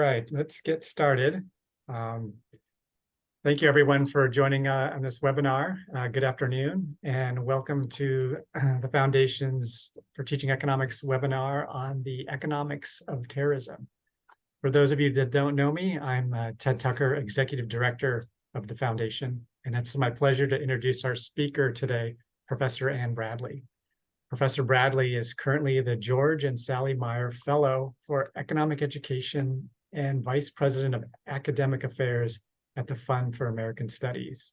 Right, let's get started. Thank you everyone for joining on this webinar. Good afternoon and welcome to the Foundation's for Teaching Economics webinar on the economics of terrorism. For those of you that don't know me, I'm Ted Tucker, Executive Director of the Foundation, and it's my pleasure to introduce our speaker today, Professor Ann Bradley. Professor Bradley is currently the George and Sally Meyer Fellow for Economic Education and Vice President of Academic Affairs at the Fund for American Studies.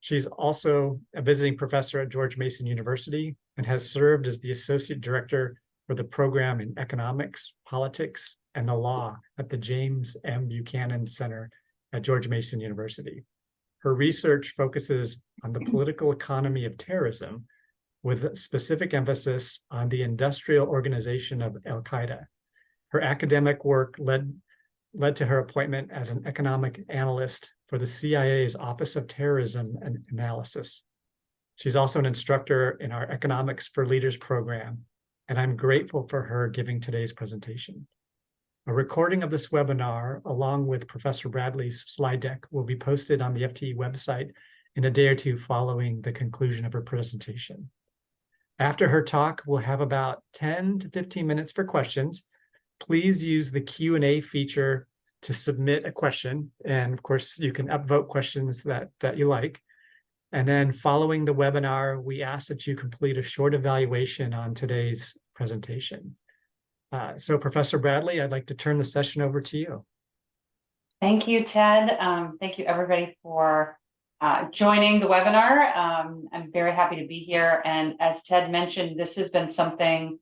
She's also a visiting professor at George Mason University and has served as the Associate Director for the program in Economics, Politics, and the Law at the James M. Buchanan Center at George Mason University. Her research focuses on the political economy of terrorism, with specific emphasis on the industrial organization of al-Qaeda. Her academic work led to her appointment as an economic analyst for the CIA's Office of Terrorism and Analysis. She's also an instructor in our Economics for Leaders program, and I'm grateful for her giving today's presentation. A recording of this webinar, along with Professor Bradley's slide deck, will be posted on the FTE website in a day or two following the conclusion of her presentation. After her talk, we'll have about 10 to 15 minutes for questions. Please use the Q&A feature to submit a question. And of course, you can upvote questions that you like. And then following the webinar, we ask that you complete a short evaluation on today's presentation. So Professor Bradley, I'd like to turn the session over to you. Thank you, Ted. Thank you, everybody, for joining the webinar. I'm very happy to be here. And as Ted mentioned, this has been something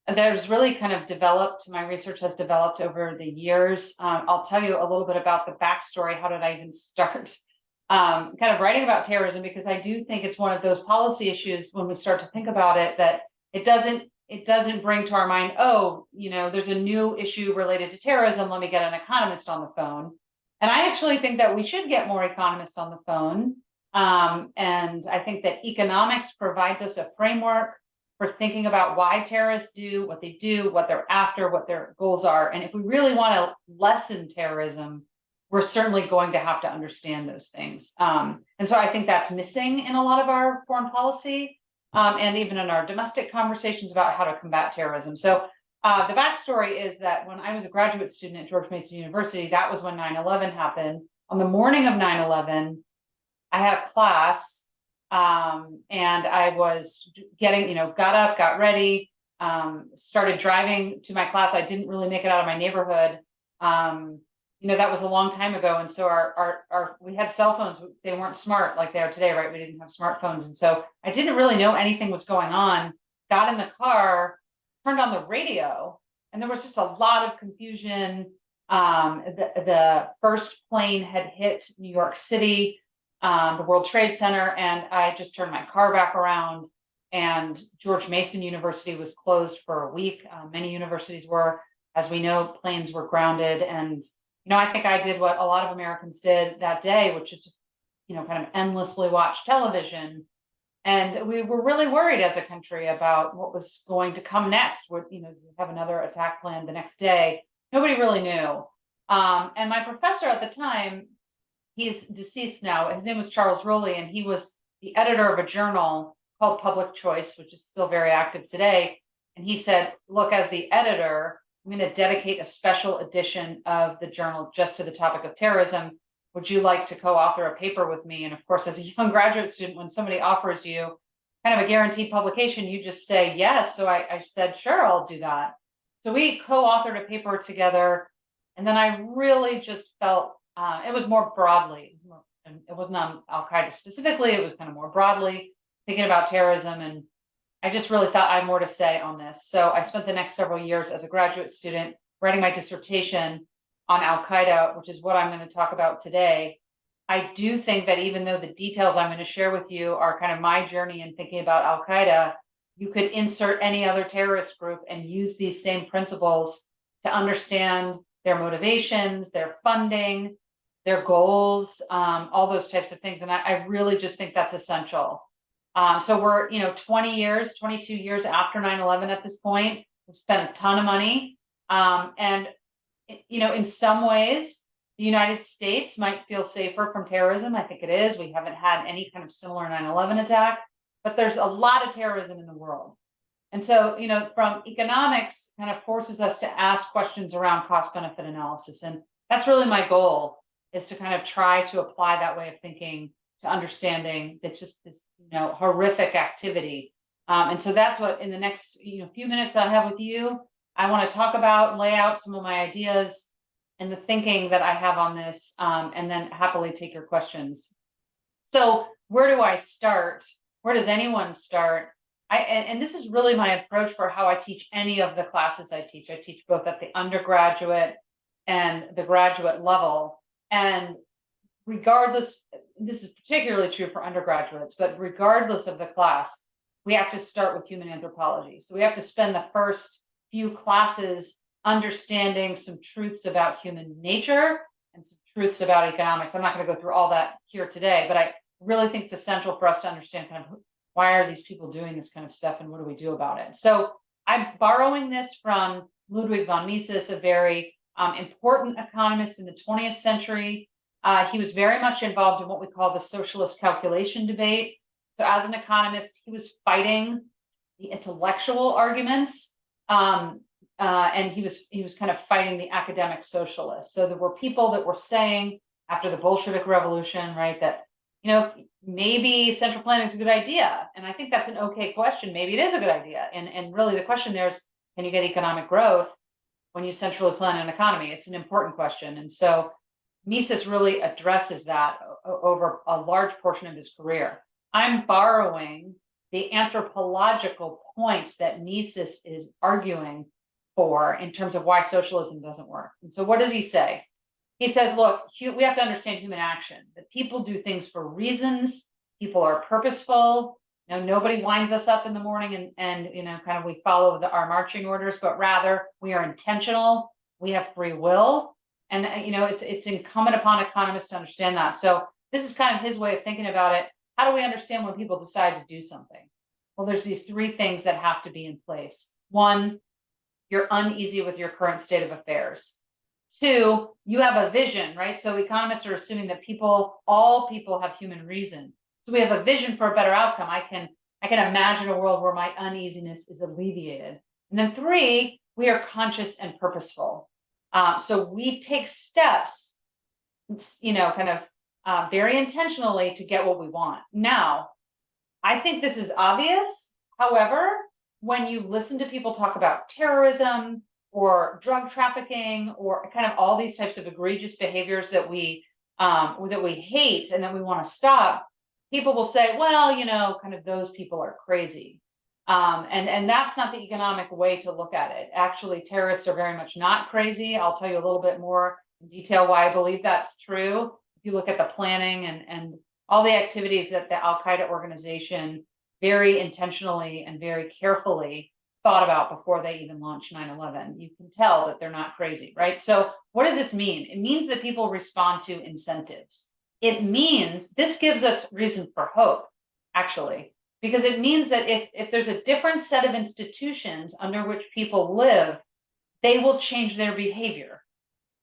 that has really kind of developed, my research has developed over the years. I'll tell you a little bit about the backstory. How did I even start kind of writing about terrorism? Because I do think it's one of those policy issues when we start to think about it, that it doesn't bring to our mind, oh, you know, there's a new issue related to terrorism. Let me get an economist on the phone. And I actually think that we should get more economists on the phone. And I think that economics provides us a framework for thinking about why terrorists do, what they're after, what their goals are. And if we really want to lessen terrorism, we're certainly going to have to understand those things. And so I think that's missing in a lot of our foreign policy and even in our domestic conversations about how to combat terrorism. So the backstory is that when I was a graduate student at George Mason University, that was when 9/11 happened. On the morning of 9/11, I had a class and I was got up, got ready, started driving to my class. I didn't really make it out of my neighborhood. That was a long time ago. And so we had cell phones. They weren't smart like they are today, right? We didn't have smartphones. And so I didn't really know anything was going on. Got in the car, turned on the radio, and there was just a lot of confusion. The first plane had hit New York City, the World Trade Center, and I just turned my car back around, and George Mason University was closed for a week. Many universities were. As we know, planes were grounded. And, I think I did what a lot of Americans did that day, which is just, kind of endlessly watch television. And we were really worried as a country about what was going to come next. We have another attack planned the next day. Nobody really knew. And my professor at the time, he's deceased now. His name was Charles Rowley, and he was the editor of a journal called Public Choice, which is still very active today. And he said, look, as the editor, I'm going to dedicate a special edition of the journal just to the topic of terrorism. Would you like to co-author a paper with me? And of course, as a young graduate student, when somebody offers you kind of a guaranteed publication, you just say yes. So I said, sure, I'll do that. So we co-authored a paper together. And then I really just felt it was more broadly. It wasn't on al-Qaeda specifically. It was kind of more broadly thinking about terrorism. And I just really thought I had more to say on this. So I spent the next several years as a graduate student writing my dissertation on al-Qaeda, which is what I'm going to talk about today. I do think that even though the details I'm going to share with you are kind of my journey in thinking about al-Qaeda, you could insert any other terrorist group and use these same principles to understand their motivations, their funding, their goals, all those types of things. And I really just think that's essential. So we're, 22 years after 9/11 at this point. We've spent a ton of money. And in some ways, the United States might feel safer from terrorism. I think it is. We haven't had any kind of similar 9/11 attack, but there's a lot of terrorism in the world. And so, from economics kind of forces us to ask questions around cost benefit analysis. And that's really my goal, is to kind of try to apply that way of thinking to understanding that just this, horrific activity. And so that's what in the next, few minutes that I have with you, I want to talk about and lay out some of my ideas and the thinking that I have on this, and then happily take your questions. So where do I start? Where does anyone start? And this is really my approach for how I teach any of the classes I teach. I teach both at the undergraduate and the graduate level. And regardless, this is particularly true for undergraduates, but regardless of the class, we have to start with human anthropology. So we have to spend the first few classes understanding some truths about human nature and some truths about economics. I'm not going to go through all that here today, but I really think it's essential for us to understand kind of why are these people doing this kind of stuff and what do we do about it. So I'm borrowing this from Ludwig von Mises, a very important economist in the 20th century. He was very much involved in what we call the socialist calculation debate. So as an economist, he was fighting the intellectual arguments, and he was kind of fighting the academic socialists. So there were people that were saying after the Bolshevik Revolution, right, that maybe central planning is a good idea. And I think that's an okay question. Maybe it is a good idea. And really the question there is, can you get economic growth when you centrally plan an economy? It's an important question. And so Mises really addresses that over a large portion of his career. I'm borrowing the anthropological points that Mises is arguing for in terms of why socialism doesn't work. And so what does he say? He says, look, we have to understand human action, that people do things for reasons. People are purposeful. Nobody winds us up in the morning and kind of we follow our marching orders, but rather we are intentional. We have free will. And, it's incumbent upon economists to understand that. So this is kind of his way of thinking about it. How do we understand when people decide to do something? Well, there's these three things that have to be in place. One, you're uneasy with your current state of affairs. Two, you have a vision, right? So economists are assuming that all people have human reason. So we have a vision for a better outcome. I can imagine a world where my uneasiness is alleviated. And then three, we are conscious and purposeful. So we take steps, very intentionally to get what we want. Now, I think this is obvious. However, when you listen to people talk about terrorism or drug trafficking or kind of all these types of egregious behaviors that we hate and that we want to stop, people will say, well, kind of those people are crazy. And that's not the economic way to look at it. Actually, terrorists are very much not crazy. I'll tell you a little bit more in detail why I believe that's true. If you look at the planning and all the activities that the al-Qaeda organization very intentionally and very carefully thought about before they even launched 9/11, you can tell that they're not crazy, right? So what does this mean? It means that people respond to incentives. It means this gives us reason for hope, actually. Because it means that if there's a different set of institutions under which people live, they will change their behavior,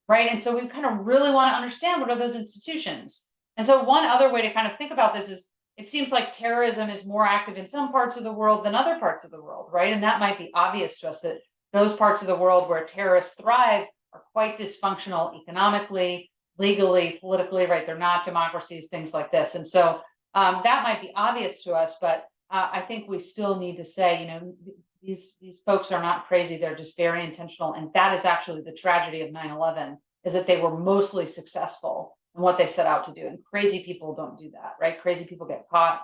right? And so we kind of really want to understand what are those institutions. And so one other way to kind of think about this is it seems like terrorism is more active in some parts of the world than other parts of the world, right? And that might be obvious to us that those parts of the world where terrorists thrive are quite dysfunctional economically, legally, politically, right? They're not democracies, things like this. And so that might be obvious to us, but I think we still need to say, these folks are not crazy. They're just very intentional. And that is actually the tragedy of 9/11, is that they were mostly successful in what they set out to do. And crazy people don't do that, right? Crazy people get caught.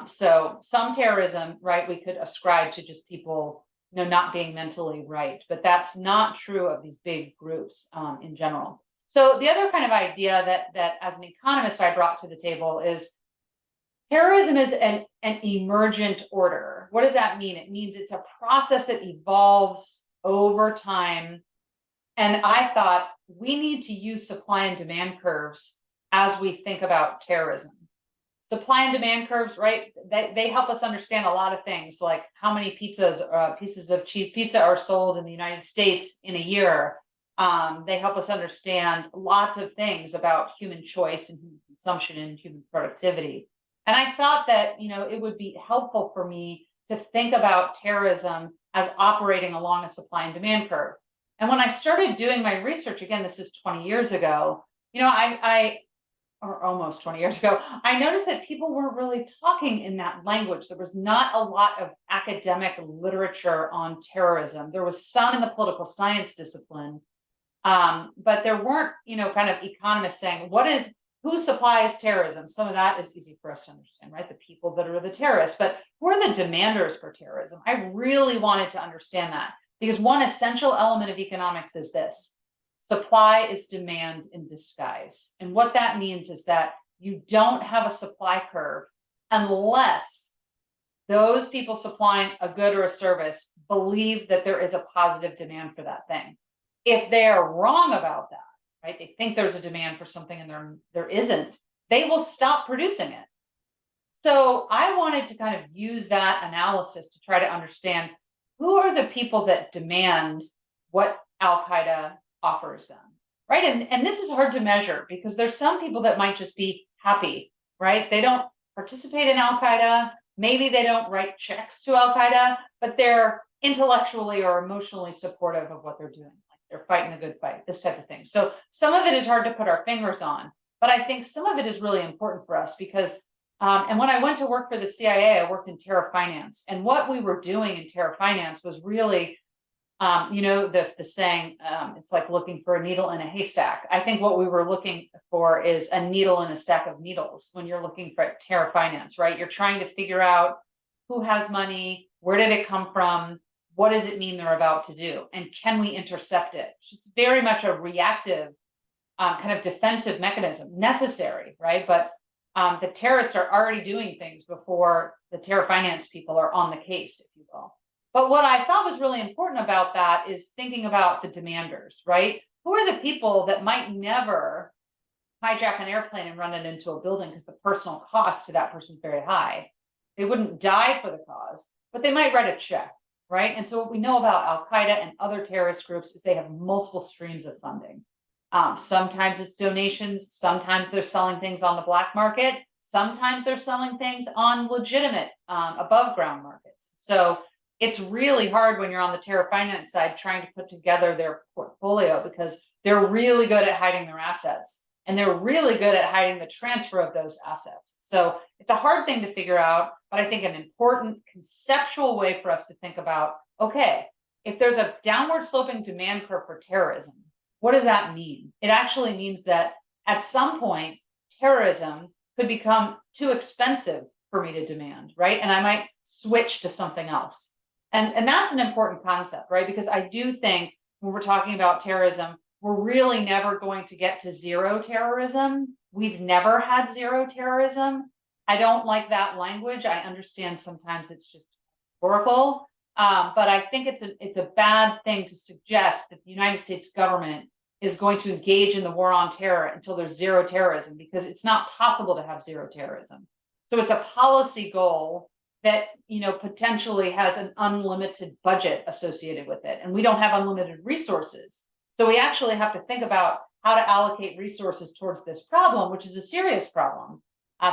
So some terrorism, right, we could ascribe to just people, not being mentally right. But that's not true of these big groups in general. So the other kind of idea that as an economist I brought to the table is terrorism is an emergent order. What does that mean? It means it's a process that evolves over time. And I thought we need to use supply and demand curves as we think about terrorism. Supply and demand curves, right? They help us understand a lot of things, like how many pieces of cheese pizza are sold in the United States in a year. They help us understand lots of things about human choice and human consumption and human productivity. And I thought that, it would be helpful for me to think about terrorism as operating along a supply and demand curve. And when I started doing my research, again, this is 20 years ago, or almost 20 years ago, I noticed that people weren't really talking in that language. There was not a lot of academic literature on terrorism. There was some in the political science discipline, but there weren't, kind of economists saying, who supplies terrorism? Some of that is easy for us to understand, right? The people that are the terrorists, but who are the demanders for terrorism? I really wanted to understand that because one essential element of economics is this: supply is demand in disguise. And what that means is that you don't have a supply curve unless those people supplying a good or a service believe that there is a positive demand for that thing. If they are wrong about that, right, they think there's a demand for something and there isn't, they will stop producing it. So I wanted to kind of use that analysis to try to understand who are the people that demand what al-Qaeda offers them, right? And this is hard to measure because there's some people that might just be happy, right? They don't participate in al-Qaeda. Maybe they don't write checks to al-Qaeda, but they're intellectually or emotionally supportive of what they're doing. Like they're fighting a good fight, this type of thing. So some of it is hard to put our fingers on, but I think some of it is really important for us because, and when I went to work for the CIA, I worked in terror finance. And what we were doing in terror finance was really, the saying, it's like looking for a needle in a haystack. I think what we were looking for is a needle in a stack of needles when you're looking for terror finance, right? You're trying to figure out who has money, where did it come from, what does it mean they're about to do, and can we intercept it? It's very much a reactive kind of defensive mechanism, necessary, right? But the terrorists are already doing things before the terror finance people are on the case, if you will. But what I thought was really important about that is thinking about the demanders, right? Who are the people that might never hijack an airplane and run it into a building because the personal cost to that person is very high? They wouldn't die for the cause, but they might write a check, right? And so what we know about al-Qaeda and other terrorist groups is they have multiple streams of funding. Sometimes it's donations, sometimes they're selling things on the black market, sometimes they're selling things on legitimate above ground markets. So it's really hard when you're on the terror finance side trying to put together their portfolio because they're really good at hiding their assets and they're really good at hiding the transfer of those assets. So it's a hard thing to figure out, but I think an important conceptual way for us to think about, okay, if there's a downward sloping demand curve for terrorism, what does that mean? It actually means that at some point, terrorism could become too expensive for me to demand, right? And I might switch to something else. And that's an important concept, right? Because I do think when we're talking about terrorism, we're really never going to get to zero terrorism. We've never had zero terrorism. I don't like that language. I understand sometimes it's just rhetorical, but I think it's a bad thing to suggest that the United States government is going to engage in the war on terror until there's zero terrorism, because it's not possible to have zero terrorism. So it's a policy goal that potentially has an unlimited budget associated with it, and we don't have unlimited resources. So we actually have to think about how to allocate resources towards this problem, which is a serious problem.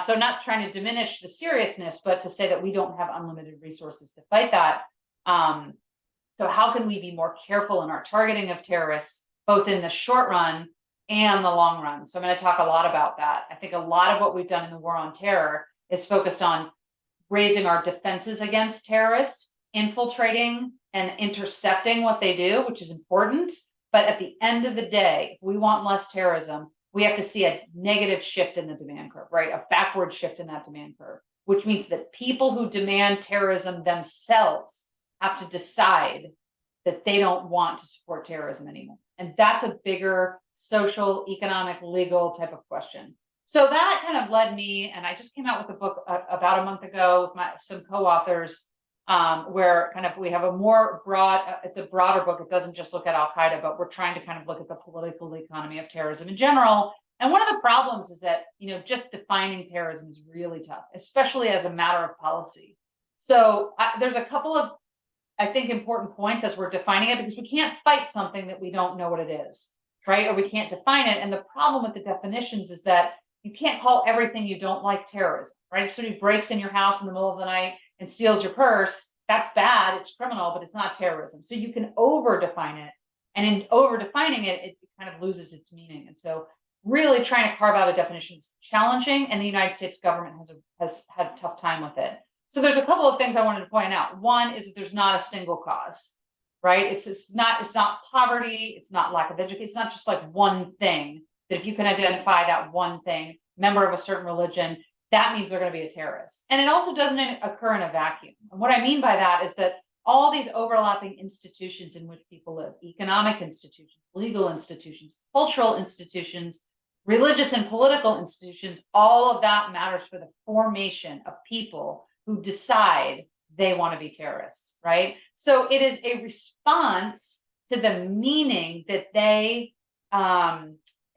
So not trying to diminish the seriousness, but to say that we don't have unlimited resources to fight that. So how can we be more careful in our targeting of terrorists, both in the short run and the long run? So I'm going to talk a lot about that. I think a lot of what we've done in the war on terror is focused on raising our defenses against terrorists, infiltrating and intercepting what they do, which is important. But at the end of the day, if we want less terrorism, we have to see a negative shift in the demand curve, right? A backward shift in that demand curve, which means that people who demand terrorism themselves have to decide that they don't want to support terrorism anymore. And that's a bigger social, economic, legal type of question. So that kind of led me, and I just came out with a book about a month ago with some co-authors, where kind of we have a more broad, it's a broader book. It doesn't just look at al-Qaeda, but we're trying to kind of look at the political economy of terrorism in general. And one of the problems is that, just defining terrorism is really tough, especially as a matter of policy. So there's a couple of I think, important points as we're defining it, because we can't fight something that we don't know what it is, right? Or we can't define it. And the problem with the definitions is that you can't call everything you don't like terrorism, right? If somebody breaks in your house in the middle of the night and steals your purse, that's bad, it's criminal, but it's not terrorism. So you can over-define it. And in over-defining it, it kind of loses its meaning. And so really trying to carve out a definition is challenging, and the United States government has had a tough time with it. So there's a couple of things I wanted to point out. One is that there's not a single cause, right? It's not poverty, it's not lack of education, it's not just like one thing, that if you can identify that one thing, member of a certain religion, that means they're going to be a terrorist. And it also doesn't occur in a vacuum. And what I mean by that is that all these overlapping institutions in which people live, economic institutions, legal institutions, cultural institutions, religious and political institutions, all of that matters for the formation of people who decide they want to be terrorists, right? So it is a response to the meaning that they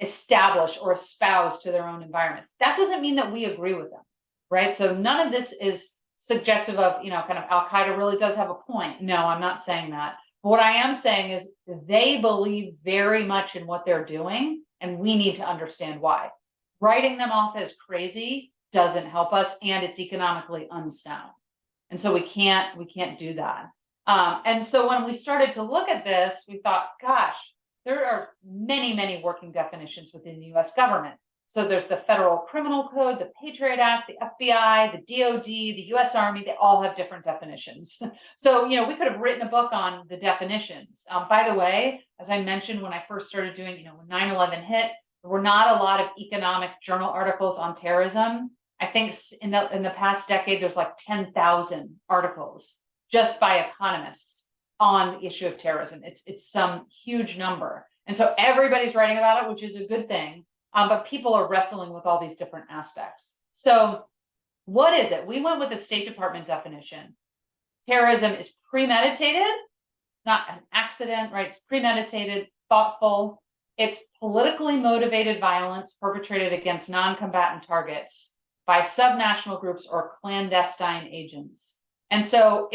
establish or espouse to their own environments. That doesn't mean that we agree with them, right? So none of this is suggestive of, kind of al-Qaeda really does have a point. No, I'm not saying that. But what I am saying is they believe very much in what they're doing, and we need to understand why. Writing them off as crazy doesn't help us, and it's economically unsound. And so we can't do that. And so when we started to look at this, we thought, gosh, there are many, many working definitions within the US government. So there's the Federal Criminal Code, the Patriot Act, the FBI, the DOD, the US Army, they all have different definitions. So, we could have written a book on the definitions. By the way, as I mentioned, when I first started doing, when 9/11 hit, there were not a lot of economic journal articles on terrorism. I think in the past decade, there's like 10,000 articles just by economists on the issue of terrorism. It's some huge number. And so everybody's writing about it, which is a good thing. But people are wrestling with all these different aspects. So what is it? We went with the State Department definition. Terrorism is premeditated, not an accident, right? It's premeditated, thoughtful. It's politically motivated violence perpetrated against non-combatant targets by subnational groups or clandestine agents. And so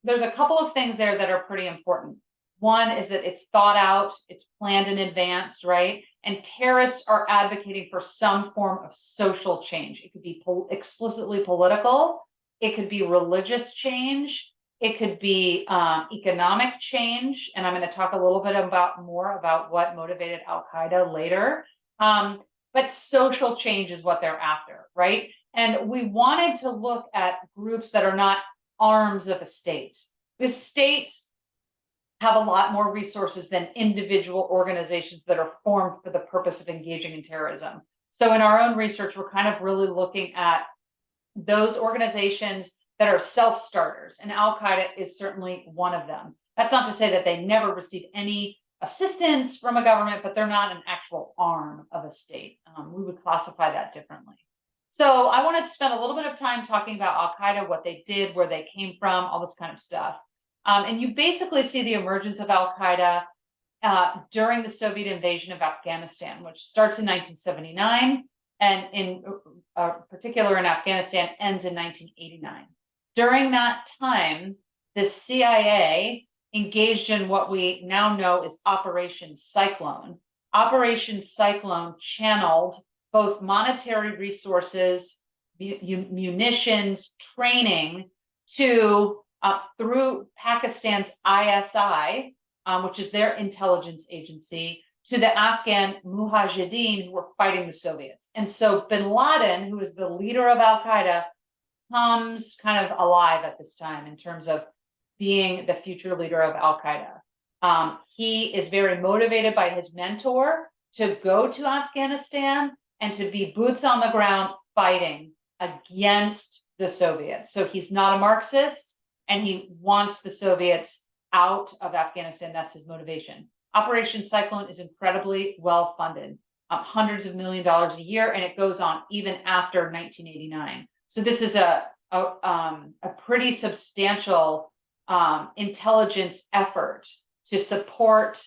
there's a couple of things there that are pretty important. One is that it's thought out, it's planned in advance, right? And terrorists are advocating for some form of social change. It could be explicitly political, it could be religious change, it could be economic change. And I'm going to talk a little bit more about what motivated al-Qaeda later. But social change is what they're after, right? And we wanted to look at groups that are not arms of a state. The states have a lot more resources than individual organizations that are formed for the purpose of engaging in terrorism. So in our own research, we're kind of really looking at those organizations that are self-starters, and al-Qaeda is certainly one of them. That's not to say that they never receive any assistance from a government, but they're not an actual arm of a state. We would classify that differently. So I wanted to spend a little bit of time talking about al-Qaeda, what they did, where they came from, all this kind of stuff. And you basically see the emergence of al-Qaeda during the Soviet invasion of Afghanistan, which starts in 1979, and in particular in Afghanistan ends in 1989. During that time, the CIA engaged in what we now know as Operation Cyclone. Operation Cyclone channeled both monetary resources, munitions, training to through Pakistan's ISI, which is their intelligence agency, to the Afghan Mujahideen who were fighting the Soviets. And so bin Laden, who is the leader of al-Qaeda, comes kind of alive at this time in terms of being the future leader of al-Qaeda. He is very motivated by his mentor to go to Afghanistan and to be boots on the ground fighting against the Soviets. So he's not a Marxist, and he wants the Soviets out of Afghanistan. That's his motivation. Operation Cyclone is incredibly well funded, hundreds of millions of dollars a year, and it goes on even after 1989. So this is a pretty substantial intelligence effort to support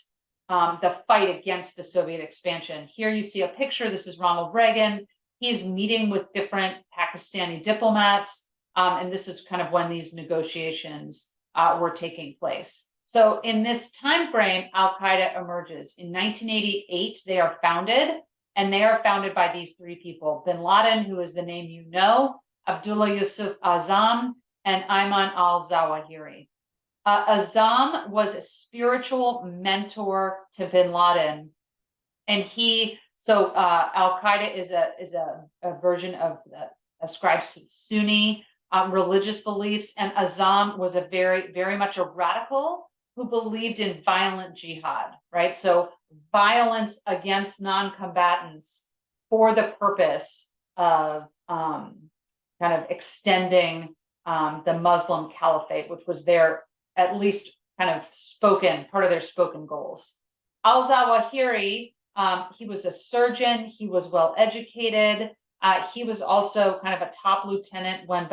the fight against the Soviet expansion. Here you see a picture. This is Ronald Reagan. He's meeting with different Pakistani diplomats. And this is kind of when these negotiations were taking place. So in this time frame, al-Qaeda emerges. In 1988, they are founded, and they are founded by these three people: bin Laden, who is the name you know, Abdullah Yusuf Azam, and Ayman al-Zawahiri. Azam was a spiritual mentor to bin Laden, and al-Qaeda is a version of ascribes to Sunni religious beliefs, and Azam was a very much a radical who believed in violent jihad, right? So violence against non-combatants for the purpose of kind of extending the Muslim caliphate, which was their at least kind of part of their spoken goals. Al-Zawahiri, he was a surgeon, he was well educated. He was also kind of a top lieutenant when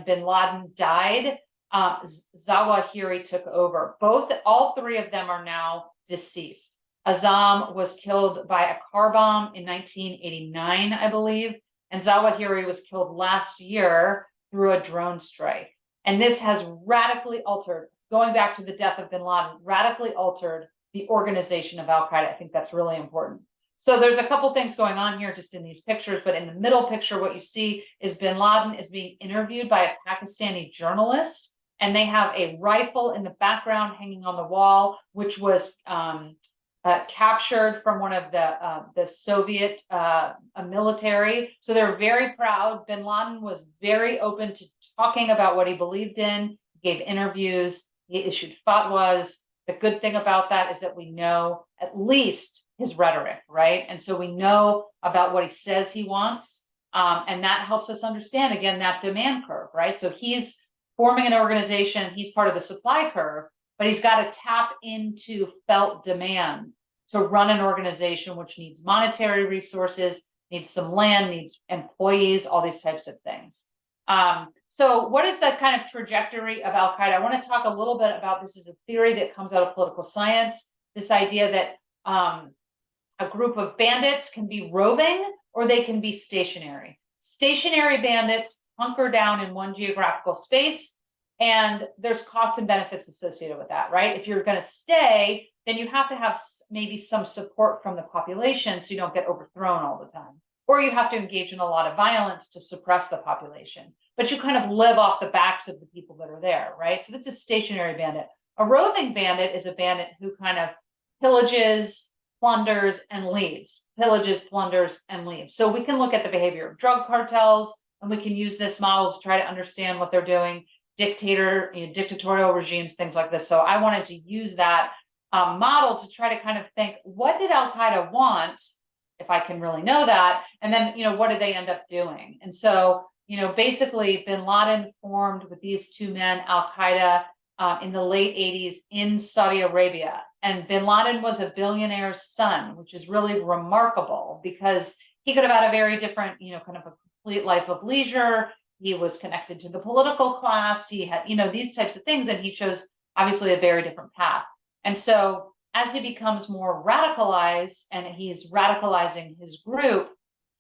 bin Laden died. Zawahiri took over. All three of them are now deceased. Azam was killed by a car bomb in 1989, I believe, and Zawahiri was killed last year through a drone strike. And this has radically altered, going back to the death of bin Laden, radically altered the organization of al-Qaeda. I think that's really important. So there's a couple things going on here just in these pictures, but in the middle picture, what you see is bin Laden is being interviewed by a Pakistani journalist, and they have a rifle in the background hanging on the wall, which was captured from one of the Soviet military. So they're very proud. Bin Laden was very open to talking about what he believed in, gave interviews, he issued fatwas. The good thing about that is that we know at least his rhetoric, right? And so we know about what he says he wants. And that helps us understand, again, that demand curve, right? So he's forming an organization, he's part of the supply curve, but he's got to tap into felt demand to run an organization which needs monetary resources, needs some land, needs employees, all these types of things. So what is the kind of trajectory of al-Qaeda? I want to talk a little bit about this as a theory that comes out of political science, this idea that a group of bandits can be roving or they can be stationary. Stationary bandits hunker down in one geographical space, and there's cost and benefits associated with that, right? If you're going to stay, then you have to have maybe some support from the population so you don't get overthrown all the time. Or you have to engage in a lot of violence to suppress the population. But you kind of live off the backs of the people that are there, right? So that's a stationary bandit. A roving bandit is a bandit who kind of pillages, plunders, and leaves. Pillages, plunders, and leaves. So we can look at the behavior of drug cartels, and we can use this model to try to understand what they're doing, dictatorial regimes, things like this. So I wanted to use that model to try to kind of think, what did al-Qaeda want, if I can really know that, and then, what did they end up doing? And so, basically bin Laden formed with these two men, al-Qaeda, in the late 80s in Saudi Arabia. And bin Laden was a billionaire's son, which is really remarkable because he could have had a very different, kind of a complete life of leisure. He was connected to the political class. He had, these types of things, and he chose obviously a very different path. And so as he becomes more radicalized and he's radicalizing his group,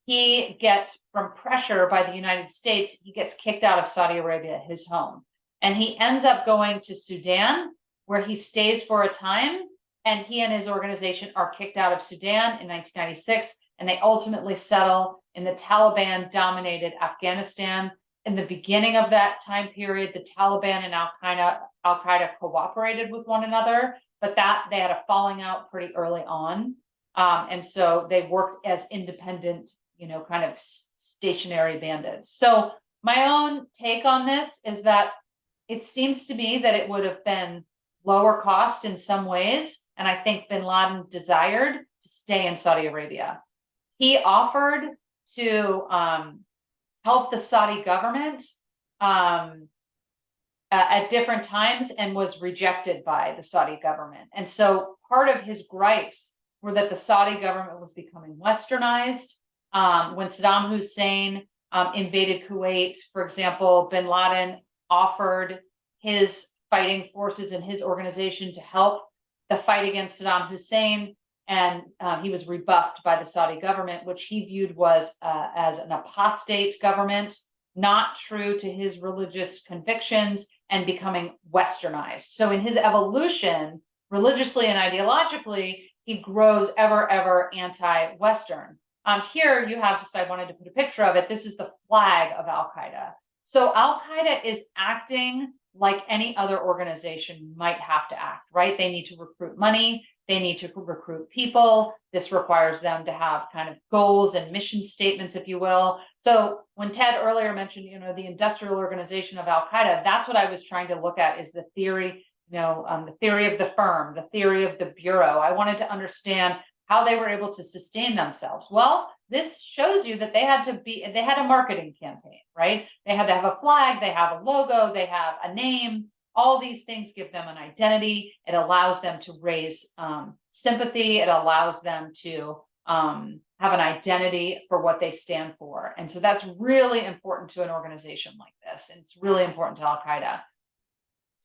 he gets, from pressure by the United States, he gets kicked out of Saudi Arabia, his home. And he ends up going to Sudan, where he stays for a time. And he and his organization are kicked out of Sudan in 1996. And they ultimately settle in the Taliban-dominated Afghanistan. In the beginning of that time period, the Taliban and al-Qaeda cooperated with one another, but they had a falling out pretty early on. And so they worked as independent, kind of stationary bandits. So my own take on this is that it seems to me that it would have been lower cost in some ways. And I think bin Laden desired to stay in Saudi Arabia. He offered to help the Saudi government at different times and was rejected by the Saudi government. And so part of his gripes were that the Saudi government was becoming westernized. When Saddam Hussein invaded Kuwait, for example, bin Laden offered his fighting forces and his organization to help the fight against Saddam Hussein. And he was rebuffed by the Saudi government, which he viewed was as an apostate government, not true to his religious convictions, and becoming westernized. So in his evolution, religiously and ideologically, he grows ever anti-Western. Here you have I wanted to put a picture of it. This is the flag of al-Qaeda. So al-Qaeda is acting like any other organization might have to act, right? They need to recruit money. They need to recruit people. This requires them to have kind of goals and mission statements, if you will. So when Ted earlier mentioned, the industrial organization of al-Qaeda, that's what I was trying to look at, is the theory, the theory of the firm, the theory of the bureau. I wanted to understand how they were able to sustain themselves. Well, this shows you that they had a marketing campaign, right? They had to have a flag, they have a logo, they have a name. All these things give them an identity. It allows them to raise sympathy. It allows them to have an identity for what they stand for. And so that's really important to an organization like this. And it's really important to al-Qaeda.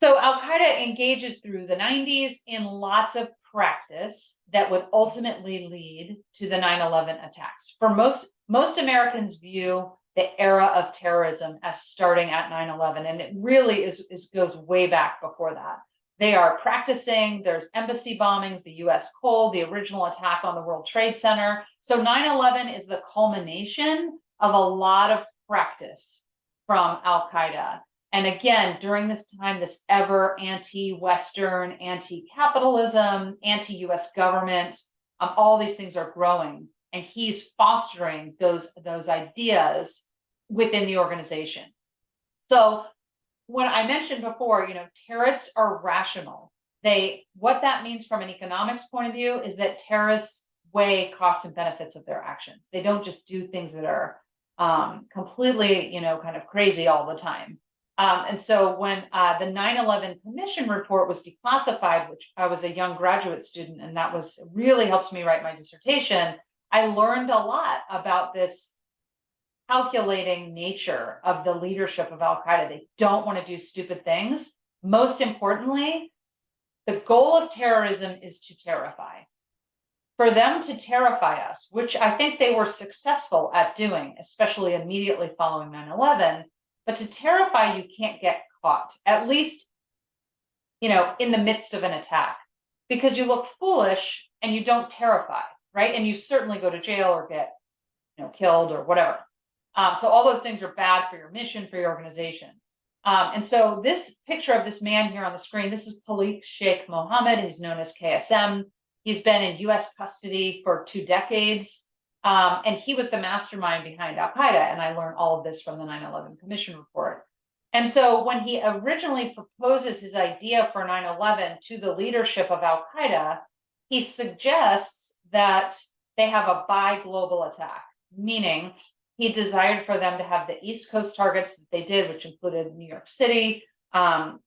So al-Qaeda engages through the 90s in lots of practice that would ultimately lead to the 9/11 attacks. For most Americans view the era of terrorism as starting at 9/11, and it really goes way back before that. They are practicing. There's embassy bombings, the U.S. Cole, the original attack on the World Trade Center. So 9/11 is the culmination of a lot of practice from al-Qaeda. And again, during this time, this ever anti-Western, anti-capitalism, anti-US government, all these things are growing. And he's fostering those ideas within the organization. So when I mentioned before, terrorists are rational. What that means from an economics point of view is that terrorists weigh costs and benefits of their actions. They don't just do things that are completely, kind of crazy all the time. And so when the 9/11 Commission report was declassified, which I was a young graduate student, and that really helped me write my dissertation, I learned a lot about this calculating nature of the leadership of al-Qaeda. They don't want to do stupid things. Most importantly, the goal of terrorism is to terrify. For them to terrify us, which I think they were successful at doing, especially immediately following 9/11, but to terrify, you can't get caught, at least, in the midst of an attack, because you look foolish and you don't terrify, right? And you certainly go to jail or get, killed or whatever. So all those things are bad for your mission, for your organization. And so this picture of this man here on the screen, this is Khalid Sheikh Mohammed. He's known as KSM. He's been in US custody for 2 decades. And he was the mastermind behind al-Qaeda. And I learned all of this from the 9/11 Commission report. And so when he originally proposes his idea for 9/11 to the leadership of al-Qaeda, he suggests that they have a bi-global attack, meaning he desired for them to have the East Coast targets that they did, which included New York City, the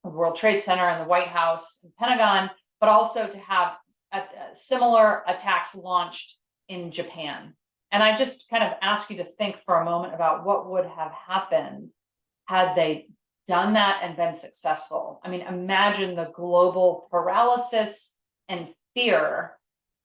World Trade Center and the White House and Pentagon, but also to have similar attacks launched in Japan. And I just kind of ask you to think for a moment about what would have happened had they done that and been successful. I mean, imagine the global paralysis and fear,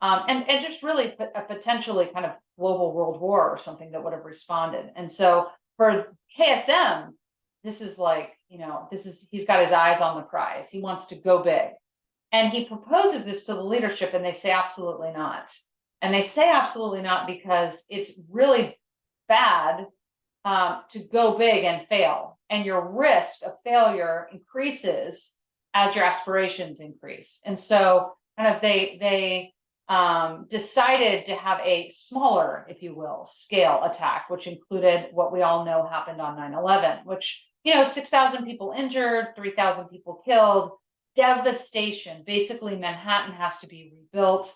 and just really a potentially kind of global world war or something that would have responded. And so for KSM, this is like, he's got his eyes on the prize. He wants to go big. And he proposes this to the leadership, and they say absolutely not. And they say absolutely not because it's really bad to go big and fail. And your risk of failure increases as your aspirations increase. And so kind of they decided to have a smaller, if you will, scale attack, which included what we all know happened on 9/11, which, 6,000 people injured, 3,000 people killed, devastation. Basically, Manhattan has to be rebuilt.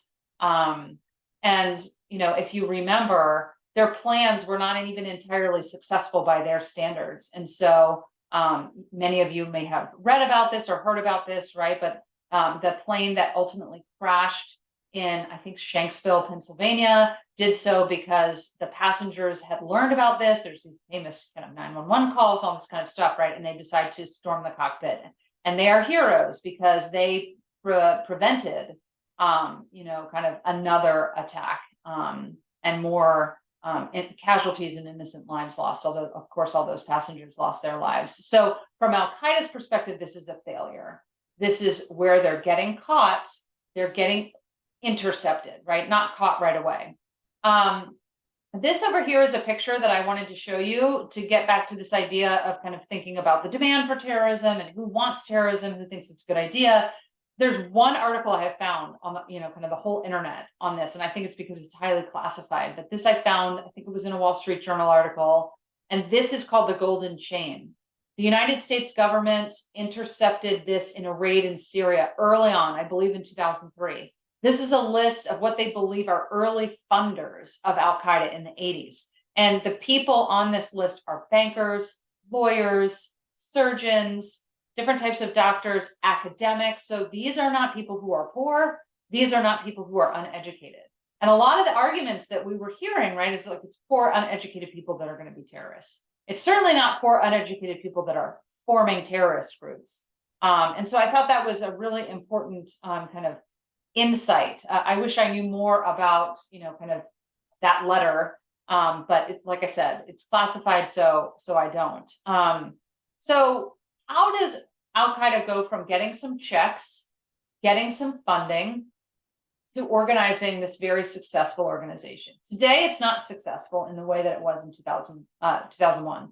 And, if you remember, their plans were not even entirely successful by their standards. And so many of you may have read about this or heard about this, right? But the plane that ultimately crashed in, I think, Shanksville, Pennsylvania, did so because the passengers had learned about this. There's these famous kind of 911 calls, all this kind of stuff, right? And they decide to storm the cockpit. And they are heroes because they prevented, kind of another attack and more and casualties and innocent lives lost, although of course all those passengers lost their lives. So from al-Qaeda's perspective, this is a failure. This is where they're getting caught, they're getting intercepted, right? Not caught right away. This over here is a picture that I wanted to show you to get back to this idea of kind of thinking about the demand for terrorism and who wants terrorism, who thinks it's a good idea. There's one article I have found on the, kind of the whole internet on this, and I think it's because it's highly classified. But this I found, I think it was in a Wall Street Journal article, and this is called the Golden Chain. The United States government intercepted this in a raid in Syria early on, I believe in 2003. This is a list of what they believe are early funders of al-Qaeda in the 80s. And the people on this list are bankers, lawyers, surgeons, different types of doctors, academics. So these are not people who are poor. These are not people who are uneducated. And a lot of the arguments that we were hearing, right, is like it's poor, uneducated people that are going to be terrorists. It's certainly not poor, uneducated people that are forming terrorist groups. And so I thought that was a really important kind of insight. I wish I knew more about, kind of that letter. But like I said, it's classified, so I don't. So how does al-Qaeda go from getting some checks, getting some funding, to organizing this very successful organization? Today, it's not successful in the way that it was in 2001.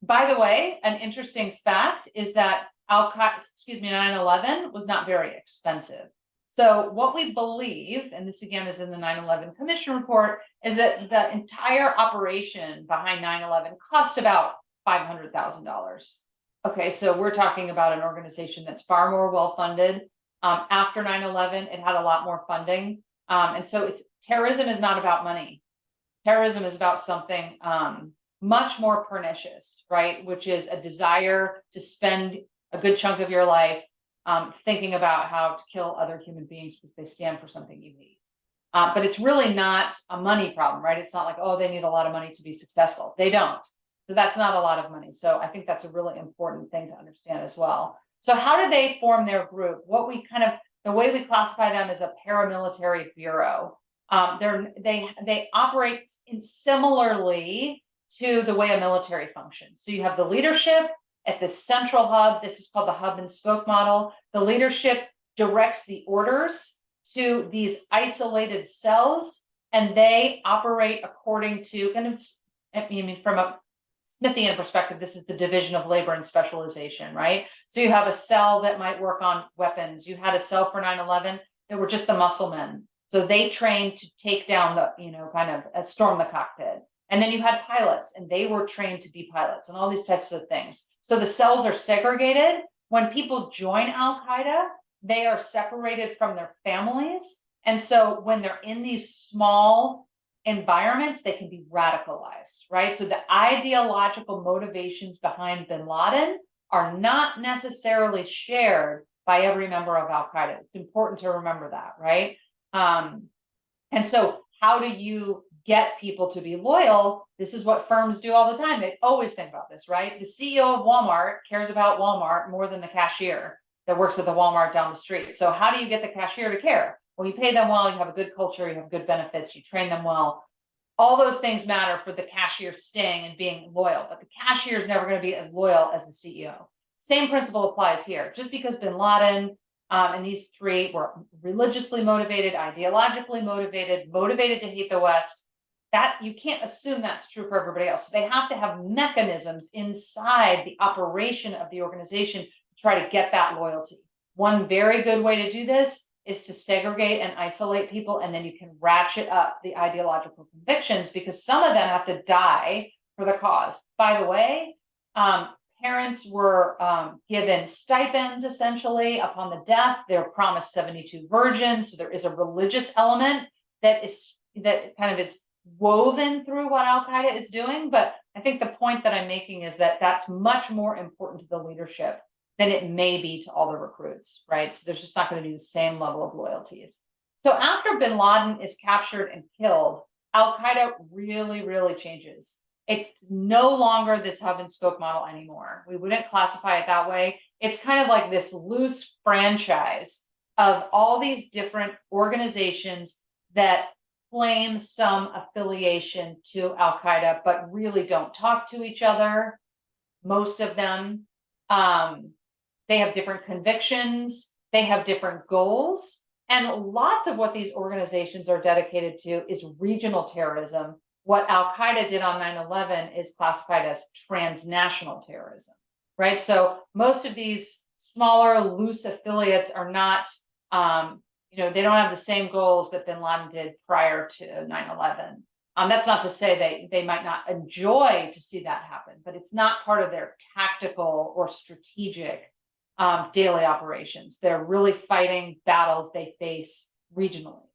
By the way, an interesting fact is that 9/11 was not very expensive. So what we believe, and this again is in the 9/11 Commission report, is that the entire operation behind 9/11 cost about $500,000. Okay, so we're talking about an organization that's far more well-funded. After 9/11, it had a lot more funding. And so terrorism is not about money. Terrorism is about something much more pernicious, right? Which is a desire to spend a good chunk of your life thinking about how to kill other human beings because they stand for something you hate. But it's really not a money problem, right? It's not like, oh, they need a lot of money to be successful. They don't. So that's not a lot of money. So I think that's a really important thing to understand as well. So how do they form their group? The way we classify them is a paramilitary bureau. They operate similarly to the way a military functions. So you have the leadership at the central hub. This is called the hub and spoke model. The leadership directs the orders to these isolated cells, and they operate according to from a Smithian perspective, this is the division of labor and specialization, right? So you have a cell that might work on weapons. You had a cell for 9/11 that were just the muscle men. So they trained to take down the, storm the cockpit. And then you had pilots, and they were trained to be pilots and all these types of things. So the cells are segregated. When people join al-Qaeda, they are separated from their families. And so when they're in these small environments, they can be radicalized, right? So the ideological motivations behind bin Laden are not necessarily shared by every member of al-Qaeda. It's important to remember that, right? And so how do you get people to be loyal? This is what firms do all the time. They always think about this, right? The CEO of Walmart cares about Walmart more than the cashier that works at the Walmart down the street. So how do you get the cashier to care? Well, you pay them well, you have a good culture, you have good benefits, you train them well. All those things matter for the cashier staying and being loyal, but the cashier is never going to be as loyal as the CEO. Same principle applies here. Just because bin Laden and these three were religiously motivated, ideologically motivated to hate the West, that you can't assume that's true for everybody else. So they have to have mechanisms inside the operation of the organization to try to get that loyalty. One very good way to do this is to segregate and isolate people, and then you can ratchet up the ideological convictions because some of them have to die for the cause. By the way, parents were given stipends essentially upon the death. They're promised 72 virgins. So there is a religious element that kind of is woven through what al-Qaeda is doing. But I think the point that I'm making is that that's much more important to the leadership than it may be to all the recruits, right? So there's just not going to be the same level of loyalties. So after bin Laden is captured and killed, al-Qaeda really, really changes. It's no longer this hub and spoke model anymore. We wouldn't classify it that way. It's kind of like this loose franchise of all these different organizations that claim some affiliation to al-Qaeda, but really don't talk to each other. Most of them, they have different convictions, they have different goals, and lots of what these organizations are dedicated to is regional terrorism. What al-Qaeda did on 9/11 is classified as transnational terrorism, right? So most of these smaller, loose affiliates are not, they don't have the same goals that bin Laden did prior to 9/11. That's not to say they might not enjoy to see that happen, but it's not part of their tactical or strategic daily operations. They're really fighting battles they face regionally.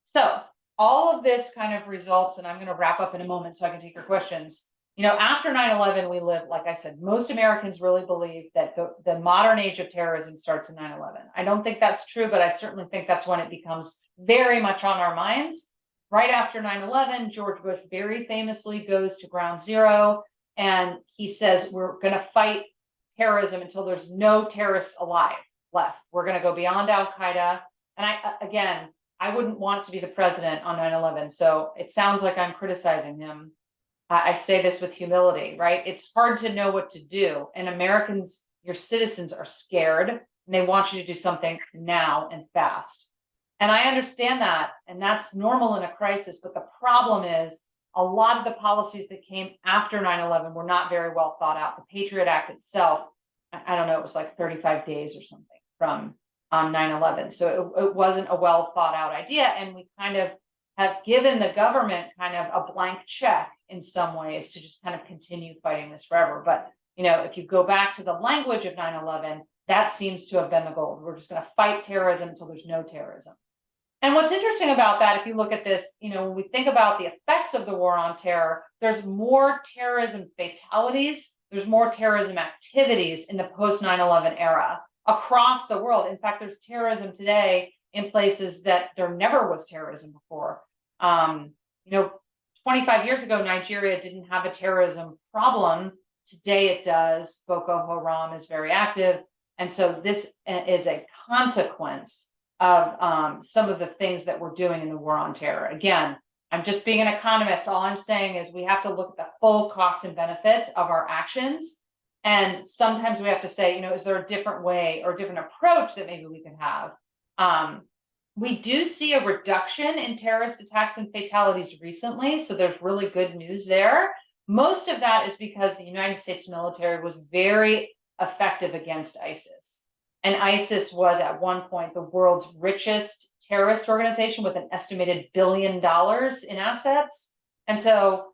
So all of this kind of results, and I'm going to wrap up in a moment so I can take your questions. After 9/11, we live, like I said, most Americans really believe that the modern age of terrorism starts in 9/11. I don't think that's true, but I certainly think that's when it becomes very much on our minds. Right after 9/11, George Bush very famously goes to ground zero, and he says, we're going to fight terrorism until there's no terrorists alive left. We're going to go beyond al-Qaeda. And I wouldn't want to be the president on 9/11, so it sounds like I'm criticizing him. I say this with humility, right? It's hard to know what to do. And Americans, your citizens, are scared, and they want you to do something now and fast. And I understand that, and that's normal in a crisis. But the problem is a lot of the policies that came after 9/11 were not very well thought out. The Patriot Act itself, I don't know, it was like 35 days or something from 9/11. So it wasn't a well thought out idea. And we kind of have given the government kind of a blank check in some ways to just kind of continue fighting this forever. But, if you go back to the language of 9/11, that seems to have been the goal. We're just going to fight terrorism until there's no terrorism. And what's interesting about that, if you look at this, when we think about the effects of the war on terror, there's more terrorism fatalities, there's more terrorism activities in the post 9/11 era across the world. In fact, there's terrorism today in places that there never was terrorism before. 25 years ago, Nigeria didn't have a terrorism problem. Today it does. Boko Haram is very active. And so this is a consequence of some of the things that we're doing in the war on terror. Again, I'm just being an economist. All I'm saying is we have to look at the full costs and benefits of our actions. And sometimes we have to say, is there a different way or a different approach that maybe we could have? We do see a reduction in terrorist attacks and fatalities recently, so there's really good news there. Most of that is because the United States military was very effective against ISIS. And ISIS was at one point the world's richest terrorist organization with an estimated $1 billion in assets. And so,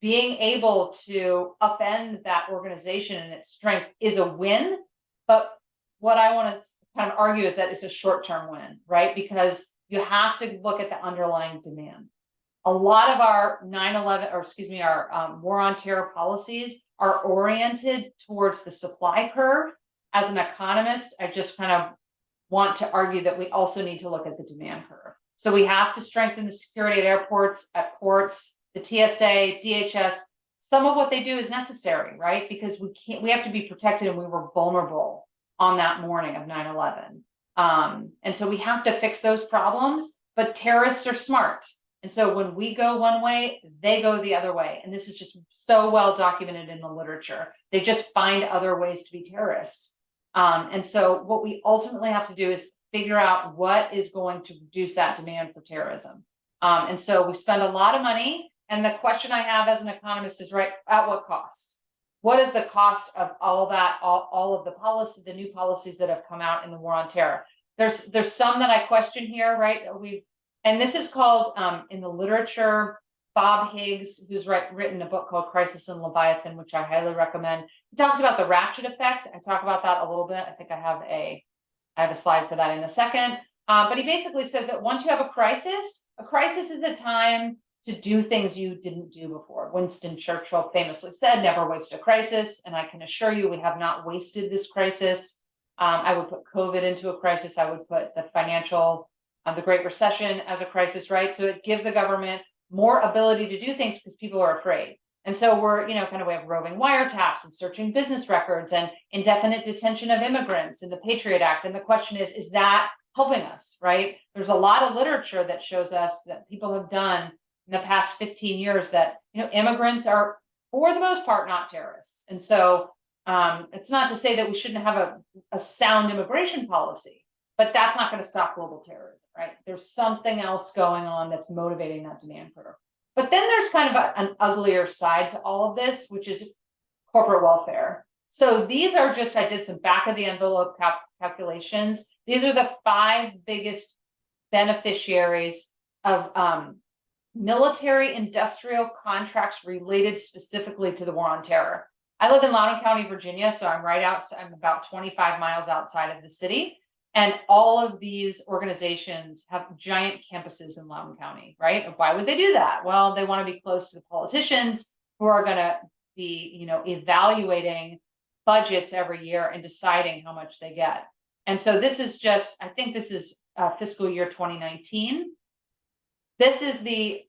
being able to upend that organization and its strength is a win. But what I want to kind of argue is that it's a short-term win, right? Because you have to look at the underlying demand. A lot of our 9/11, our war on terror policies are oriented towards the supply curve. As an economist, I just kind of want to argue that we also need to look at the demand curve. So we have to strengthen the security at airports, at ports, the TSA, DHS. Some of what they do is necessary, right? Because we have to be protected, and we were vulnerable on that morning of 9/11. And so we have to fix those problems, but terrorists are smart. And so when we go one way, they go the other way. And this is just so well documented in the literature. They just find other ways to be terrorists. And so what we ultimately have to do is figure out what is going to reduce that demand for terrorism. And so we spend a lot of money. And the question I have as an economist is, right, at what cost? What is the cost of all that, all of the policy, the new policies that have come out in the war on terror? There's some that I question here, right? And this is called, in the literature, Bob Higgs, who's written a book called Crisis in Leviathan, which I highly recommend. He talks about the ratchet effect. I talk about that a little bit. I think I have a slide for that in a second. But he basically says that once you have a crisis is a time to do things you didn't do before. Winston Churchill famously said, never waste a crisis. And I can assure you, we have not wasted this crisis. I would put COVID into a crisis. I would put the Great Recession as a crisis, right? So it gives the government more ability to do things because people are afraid. And so we're, we have roving wiretaps and searching business records and indefinite detention of immigrants in the Patriot Act. And the question is that helping us, right? There's a lot of literature that shows us that people have done in the past 15 years that, immigrants are, for the most part, not terrorists. And so it's not to say that we shouldn't have a sound immigration policy, but that's not going to stop global terrorism, right? There's something else going on that's motivating that demand curve. But then there's kind of an uglier side to all of this, which is corporate welfare. So these are just, I did some back of the envelope calculations. These are the 5 biggest beneficiaries of military industrial contracts related specifically to the war on terror. I live in Loudoun County, Virginia, so I'm I'm about 25 miles outside of the city. And all of these organizations have giant campuses in Loudoun County, right? Why would they do that? Well, they want to be close to the politicians who are going to be, evaluating budgets every year and deciding how much they get. And so this is just, I think this is fiscal year 2019. This is the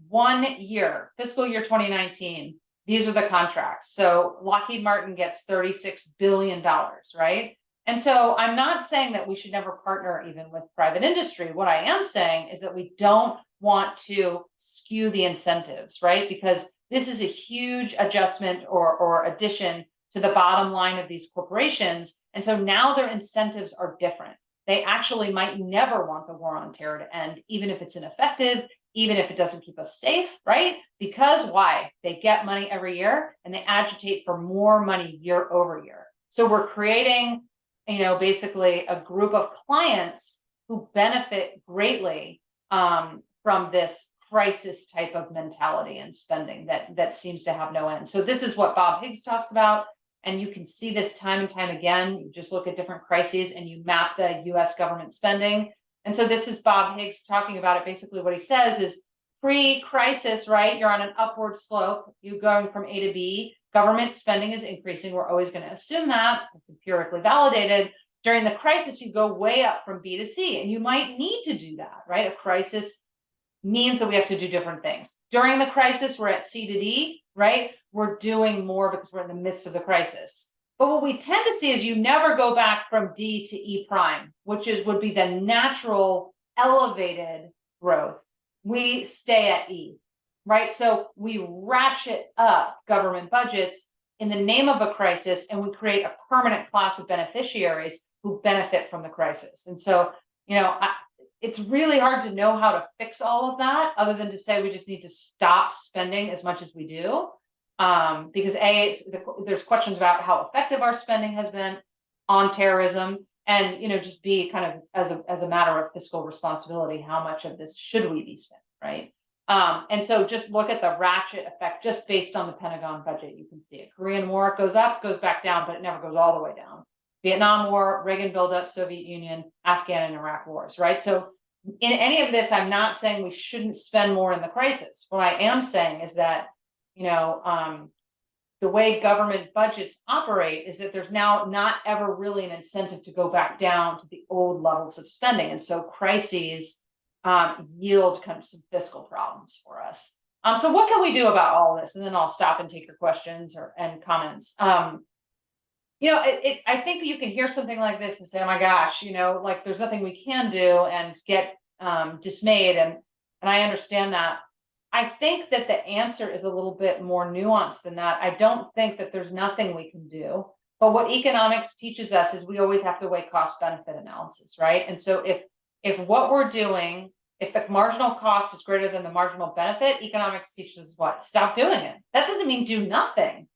1 year, fiscal year 2019. These are the contracts. So Lockheed Martin gets $36 billion, right? And so I'm not saying that we should never partner even with private industry. What I am saying is that we don't want to skew the incentives, right? Because this is a huge adjustment or addition to the bottom line of these corporations. And so now their incentives are different. They actually might never want the war on terror to end, even if it's ineffective, even if it doesn't keep us safe, right? Because why? They get money every year and they agitate for more money year over year. So we're creating, basically a group of clients who benefit greatly from this crisis type of mentality and spending that seems to have no end. So this is what Bob Higgs talks about. And you can see this time and time again. You just look at different crises and you map the US government spending. And so this is Bob Higgs talking about it. Basically what he says is pre-crisis, right? You're on an upward slope. You're going from A to B. Government spending is increasing. We're always going to assume that. It's empirically validated. During the crisis, you go way up from B to C, and you might need to do that, right? A crisis means that we have to do different things. During the crisis, we're at C to D, right? We're doing more because we're in the midst of the crisis. But what we tend to see is you never go back from D to E prime, which would be the natural elevated growth. We stay at E, right? So we ratchet up government budgets in the name of a crisis, and we create a permanent class of beneficiaries who benefit from the crisis. And so, it's really hard to know how to fix all of that other than to say we just need to stop spending as much as we do. Because there's questions about how effective our spending has been on terrorism, and just be kind of as a matter of fiscal responsibility, how much of this should we be spending, right? And so just look at the ratchet effect just based on the Pentagon budget. You can see it. Korean War goes up, goes back down, but it never goes all the way down. Vietnam War, Reagan buildup, Soviet Union, Afghan and Iraq wars, right? So in any of this, I'm not saying we shouldn't spend more in the crisis. What I am saying is that, the way government budgets operate is that there's now not ever really an incentive to go back down to the old levels of spending. And so crises yield kind of some fiscal problems for us. So what can we do about all this? And then I'll stop and take your questions and comments. I think you can hear something like this and say, oh my gosh, like there's nothing we can do, and get dismayed. And I understand that. I think that the answer is a little bit more nuanced than that. I don't think that there's nothing we can do. But what economics teaches us is we always have to weigh cost benefit analysis, right? And so if what we're doing, if the marginal cost is greater than the marginal benefit, economics teaches us what? Stop doing it. That doesn't mean do nothing.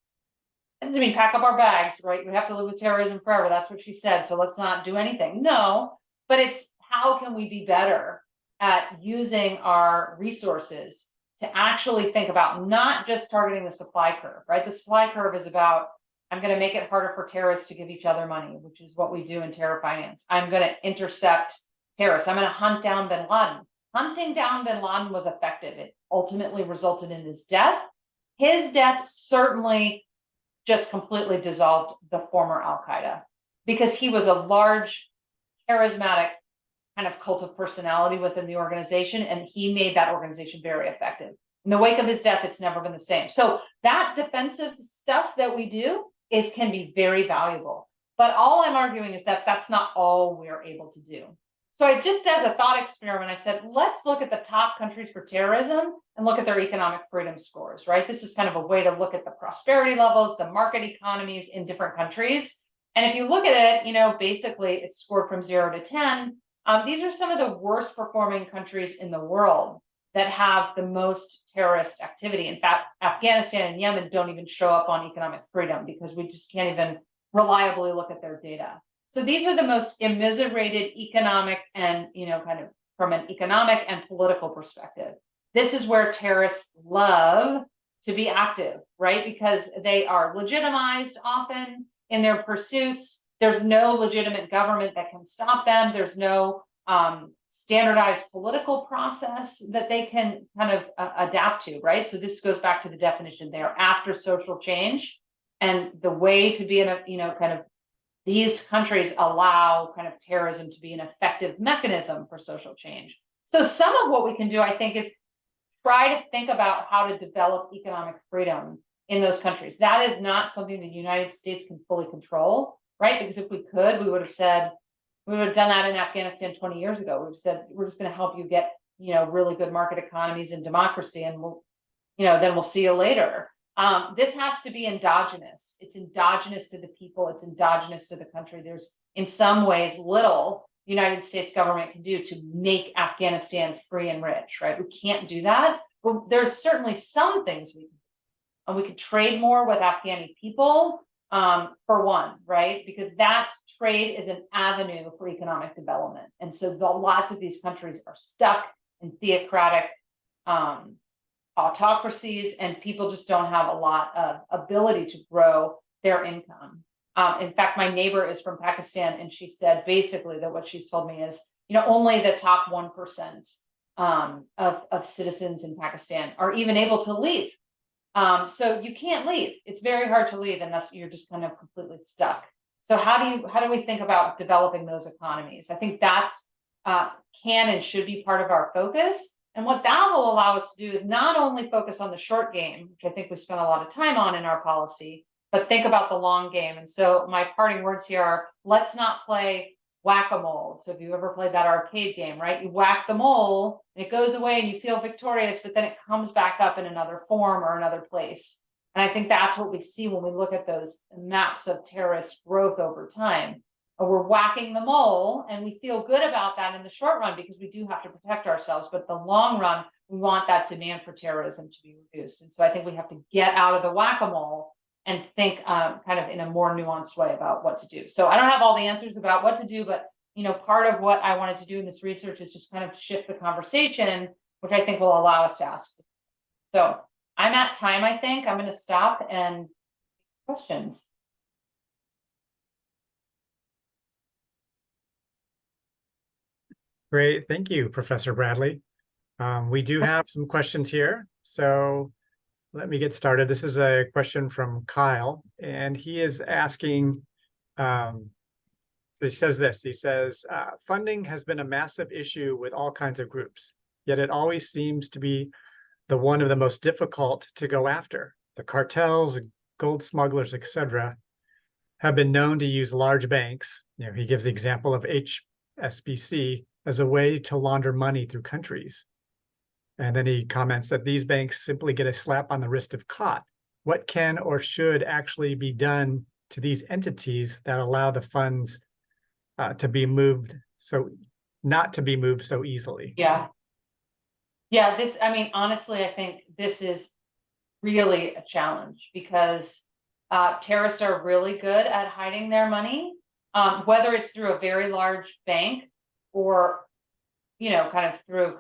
That doesn't mean pack up our bags, right? We have to live with terrorism forever. That's what she said. So let's not do anything. No, but it's how can we be better at using our resources to actually think about not just targeting the supply curve, right? The supply curve is about, I'm going to make it harder for terrorists to give each other money, which is what we do in terror finance. I'm going to intercept terrorists. I'm going to hunt down bin Laden. Hunting down bin Laden was effective. It ultimately resulted in his death. His death certainly just completely dissolved the former al-Qaeda, because he was a large, charismatic kind of cult of personality within the organization, and he made that organization very effective. In the wake of his death, it's never been the same. So that defensive stuff that we do can be very valuable. But all I'm arguing is that that's not all we're able to do. So I just, as a thought experiment, I said, let's look at the top countries for terrorism and look at their economic freedom scores, right? This is kind of a way to look at the prosperity levels, the market economies in different countries. And if you look at it, basically it's scored from 0 to 10. These are some of the worst performing countries in the world that have the most terrorist activity. In fact, Afghanistan and Yemen don't even show up on economic freedom because we just can't even reliably look at their data. So these are the most immiserated economic and, kind of from an economic and political perspective. This is where terrorists love to be active, right? Because they are legitimized often in their pursuits. There's no legitimate government that can stop them. There's no standardized political process that they can kind of adapt to, right? So this goes back to the definition. They are after social change, and the way to be in a, kind of these countries allow kind of terrorism to be an effective mechanism for social change. So some of what we can do, I think, is try to think about how to develop economic freedom in those countries. That is not something the United States can fully control, right? Because if we could, we would have done that in Afghanistan 20 years ago. We would have said, we're just going to help you get, really good market economies and democracy, and then we'll see you later. This has to be endogenous. It's endogenous to the people. It's endogenous to the country. There's, in some ways, little the United States government can do to make Afghanistan free and rich, right? We can't do that, but there's certainly some things we can do. And we could trade more with Afghani people, for one, right? Because trade is an avenue for economic development. And so lots of these countries are stuck in theocratic autocracies, and people just don't have a lot of ability to grow their income. In fact, my neighbor is from Pakistan, and she said basically that what she's told me is, only the top 1% of citizens in Pakistan are even able to leave. So you can't leave. It's very hard to leave unless you're just kind of completely stuck. So how do we think about developing those economies? I think that's can and should be part of our focus. And what that will allow us to do is not only focus on the short game, which I think we spent a lot of time on in our policy, but think about the long game. And so my parting words here are, let's not play whack-a-mole. So if you ever played that arcade game, right? You whack the mole, and it goes away and you feel victorious, but then it comes back up in another form or another place. And I think that's what we see when we look at those maps of terrorist growth over time. We're whacking the mole, and we feel good about that in the short run because we do have to protect ourselves. But the long run, we want that demand for terrorism to be reduced. And so I think we have to get out of the whack-a-mole and think kind of in a more nuanced way about what to do. So I don't have all the answers about what to do, but part of what I wanted to do in this research is just kind of shift the conversation, which I think will allow us to ask. So I'm at time, I think. I'm going to stop and questions. Great. Thank you, Professor Bradley. We do have some questions here. So let me get started. This is a question from Kyle, and he is asking, so he says this, he says, funding has been a massive issue with all kinds of groups, yet it always seems to be the one of the most difficult to go after. The cartels, gold smugglers, etc., have been known to use large banks. He gives the example of HSBC as a way to launder money through countries. And then he comments that these banks simply get a slap on the wrist if caught. What can or should actually be done to these entities that allow the funds to be moved, so not to be moved so easily? Yeah, honestly, I think this is really a challenge because terrorists are really good at hiding their money, whether it's through a very large bank or, through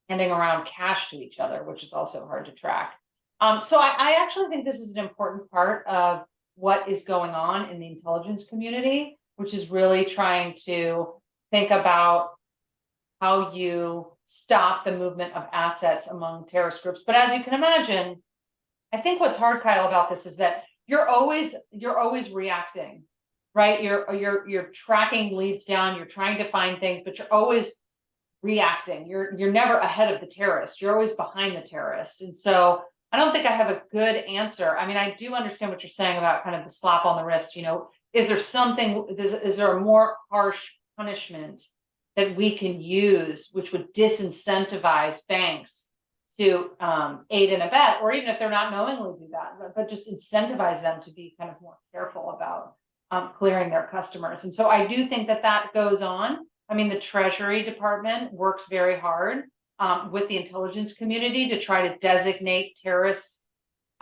handing around cash to each other, which is also hard to track. So I actually think this is an important part of what is going on in the intelligence community, which is really trying to think about how you stop the movement of assets among terrorist groups. But as you can imagine, I think what's hard, Kyle, about this is that you're always reacting, right? You're tracking leads down, you're trying to find things, but you're always reacting. You're never ahead of the terrorist. You're always behind the terrorist. And so I don't think I have a good answer. I do understand what you're saying about kind of the slap on the wrist. Is there something, is there a more harsh punishment that we can use, which would disincentivize banks to aid and abet, or even if they're not knowingly do that, but just incentivize them to be kind of more careful about clearing their customers. And so I do think that that goes on. I mean, the Treasury Department works very hard with the intelligence community to try to designate terrorist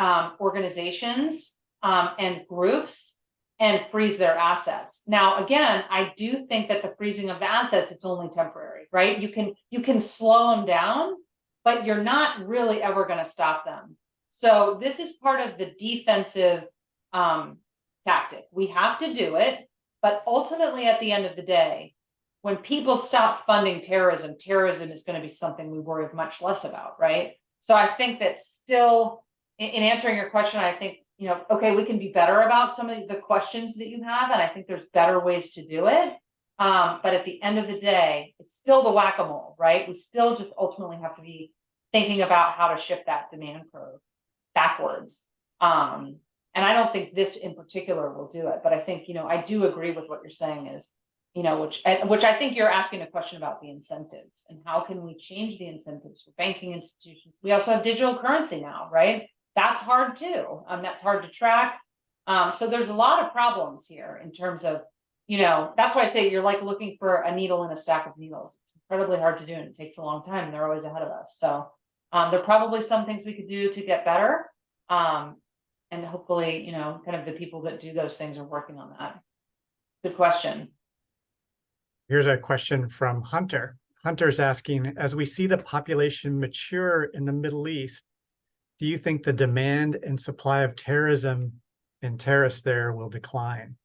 organizations and groups and freeze their assets. Now, again, I do think that the freezing of the assets, it's only temporary, right? You can slow them down, but you're not really ever going to stop them. So this is part of the defensive tactic. We have to do it, but ultimately at the end of the day, when people stop funding terrorism, terrorism is going to be something we worry much less about, right? So I think that still, in answering your question, I think, okay, we can be better about some of the questions that you have, and I think there's better ways to do it. But at the end of the day, it's still the whack-a-mole, right? We still just ultimately have to be thinking about how to shift that demand curve backwards. And I don't think this in particular will do it, but I think, I do agree with what you're saying is, which I think you're asking a question about the incentives and how can we change the incentives for banking institutions. We also have digital currency now, right? That's hard too. That's hard to track. So there's a lot of problems here in terms of, that's why I say you're like looking for a needle in a stack of needles. It's incredibly hard to do and it takes a long time. And they're always ahead of us. So there are probably some things we could do to get better. And hopefully, kind of the people that do those things are working on that. Good question. Here's a question from Hunter. Hunter's asking, as we see the population mature in the Middle East, do you think the demand and supply of terrorism and terrorists there will decline?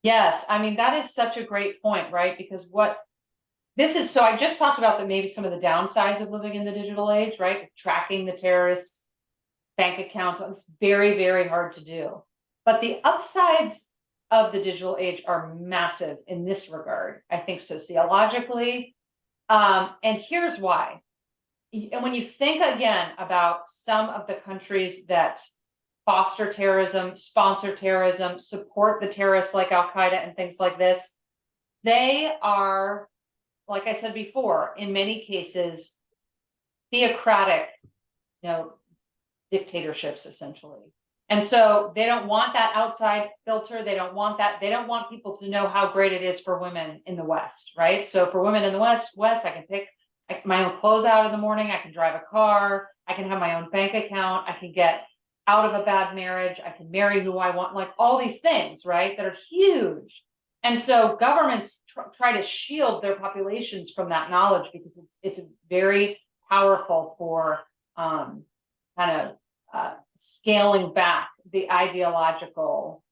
Yes, I mean, that is such a great point, right? Because so I just talked about maybe some of the downsides of living in the digital age, right? Tracking the terrorists' bank accounts, it's very, very hard to do. But the upsides of the digital age are massive in this regard, I think sociologically. And here's why. And when you think again about some of the countries that foster terrorism, sponsor terrorism, support the terrorists like al-Qaeda and things like this, they are, like I said before, in many cases, theocratic, dictatorships essentially. And so they don't want that outside filter. They don't want that. They don't want people to know how great it is for women in the West, right? So for women in the West, I can pick my own clothes out in the morning. I can drive a car. I can have my own bank account. I can get out of a bad marriage. I can marry who I want, like all these things, right? That are huge. And so governments try to shield their populations from that knowledge because it's very powerful for kind of scaling back the ideological,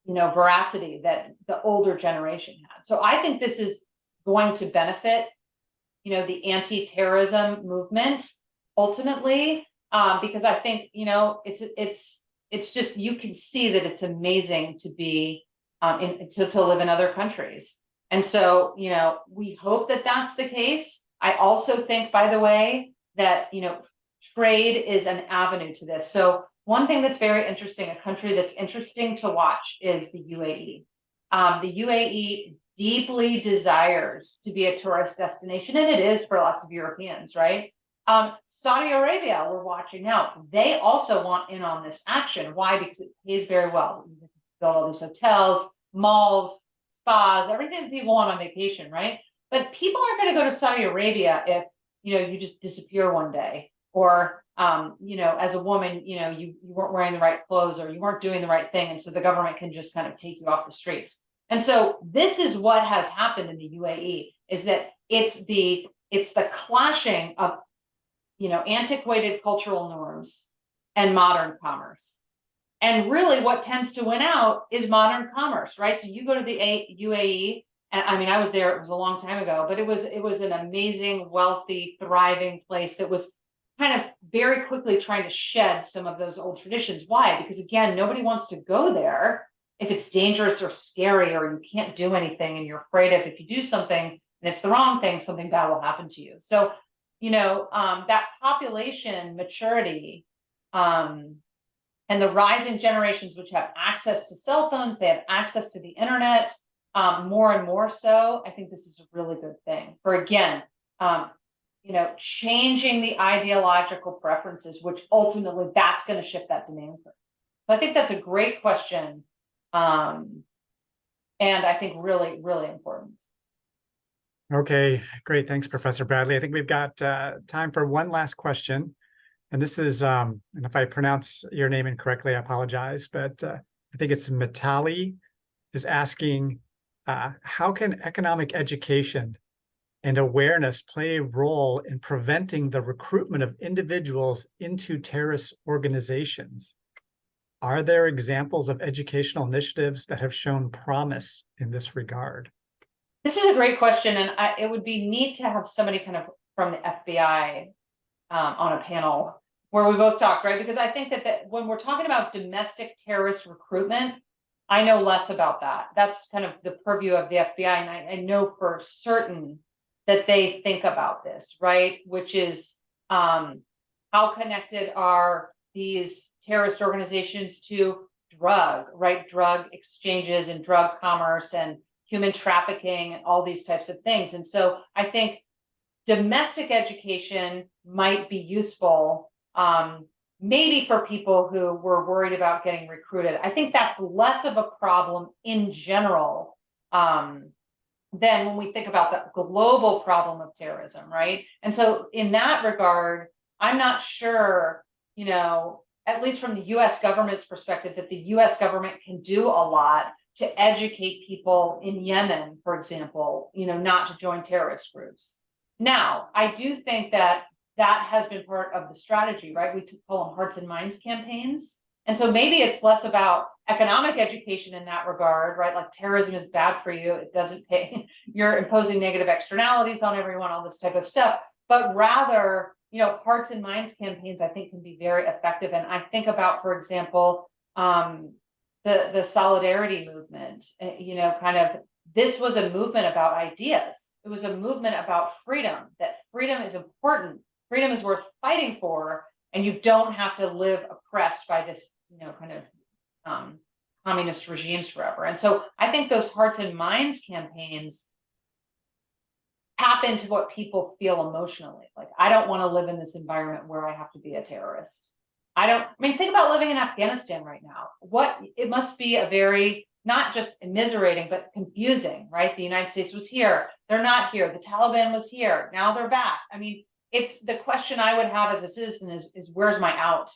veracity that the older generation had. So I think this is going to benefit, the anti-terrorism movement ultimately, because I think, it's just, you can see that it's amazing to be, to live in other countries. And so, we hope that that's the case. I also think, by the way, that, trade is an avenue to this. So one thing that's very interesting, a country that's interesting to watch is the UAE. The UAE deeply desires to be a tourist destination, and it is for lots of Europeans, right? Saudi Arabia, we're watching now. They also want in on this action. Why? Because it pays very well. You can build all these hotels, malls, spas, everything that people want on vacation, right? But people aren't going to go to Saudi Arabia if, you just disappear one day. Or, as a woman, you weren't wearing the right clothes or you weren't doing the right thing. And so the government can just kind of take you off the streets. And so this is what has happened in the UAE, is that it's the clashing of, antiquated cultural norms and modern commerce. And really what tends to win out is modern commerce, right? So you go to the UAE, and I mean, I was there, it was a long time ago, but it was an amazing, wealthy, thriving place that was kind of very quickly trying to shed some of those old traditions. Why? Because again, nobody wants to go there if it's dangerous or scary or you can't do anything and you're afraid of if you do something and it's the wrong thing, something bad will happen to you. So, that population maturity And the rising generations, which have access to cell phones, they have access to the internet, more and more so. I think this is a really good thing for, again, changing the ideological preferences, which ultimately that's going to shift that demand curve. So I think that's a great question. And I think really, really important. Okay, great. Thanks, Professor Bradley. I think we've got time for one last question. And this is, and if I pronounce your name incorrectly, I apologize, but I think it's Mitali is asking, how can economic education and awareness play a role in preventing the recruitment of individuals into terrorist organizations? Are there examples of educational initiatives that have shown promise in this regard? This is a great question, and it would be neat to have somebody kind of from the FBI on a panel where we both talk, right? Because I think that when we're talking about domestic terrorist recruitment, I know less about that. That's kind of the purview of the FBI, and I know for certain that they think about this, right? Which is how connected are these terrorist organizations to drug exchanges and drug commerce and human trafficking and all these types of things. And so I think domestic education might be useful, maybe for people who were worried about getting recruited. I think that's less of a problem in general than when we think about the global problem of terrorism, right? And so in that regard, I'm not sure, at least from the US government's perspective, that the US government can do a lot to educate people in Yemen, for example, not to join terrorist groups. Now, I do think that has been part of the strategy, right? We call them hearts and minds campaigns. And so maybe it's less about economic education in that regard, right? Like terrorism is bad for you. It doesn't pay. You're imposing negative externalities on everyone, all this type of stuff. But rather, hearts and minds campaigns, I think, can be very effective. And I think about, for example, the solidarity movement, this was a movement about ideas. It was a movement about freedom, that freedom is important. Freedom is worth fighting for, and you don't have to live oppressed by this, communist regimes forever. And so I think those hearts and minds campaigns tap into what people feel emotionally. Like, I don't want to live in this environment where I have to be a terrorist. Think about living in Afghanistan right now. It must be a very, not just immiserating, but confusing, right? The United States was here. They're not here. The Taliban was here. Now they're back. It's the question I would have as a citizen is where's my out?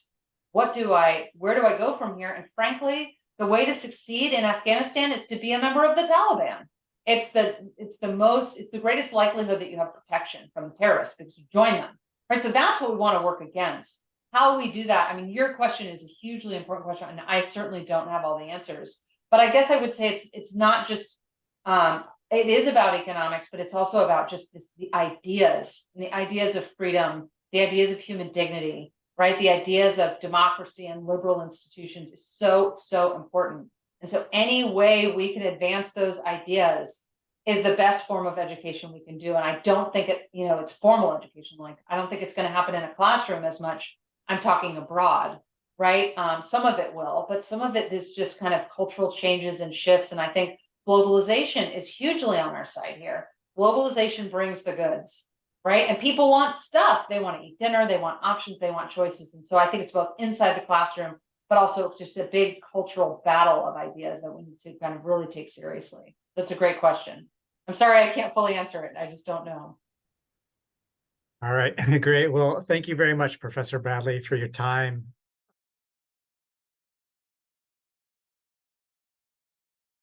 Where do I go from here? And frankly, the way to succeed in Afghanistan is to be a member of the Taliban. It's the greatest likelihood that you have protection from the terrorists because you join them, right? So that's what we want to work against. How we do that, your question is a hugely important question, and I certainly don't have all the answers. But I guess I would say it's not just, it is about economics, but it's also about just the ideas, and the ideas of freedom, the ideas of human dignity, right? The ideas of democracy and liberal institutions is so, so important. And so any way we can advance those ideas is the best form of education we can do. And I don't think it's formal education. Like, I don't think it's going to happen in a classroom as much. I'm talking abroad, right? Some of it will, but some of it is just kind of cultural changes and shifts. And I think globalization is hugely on our side here. Globalization brings the goods, right? And people want stuff. They want to eat dinner. They want options. They want choices. And so I think it's both inside the classroom, but also it's just a big cultural battle of ideas that we need to kind of really take seriously. That's a great question. I'm sorry I can't fully answer it. I just don't know. All right, great. Well, thank you very much, Professor Bradley, for your time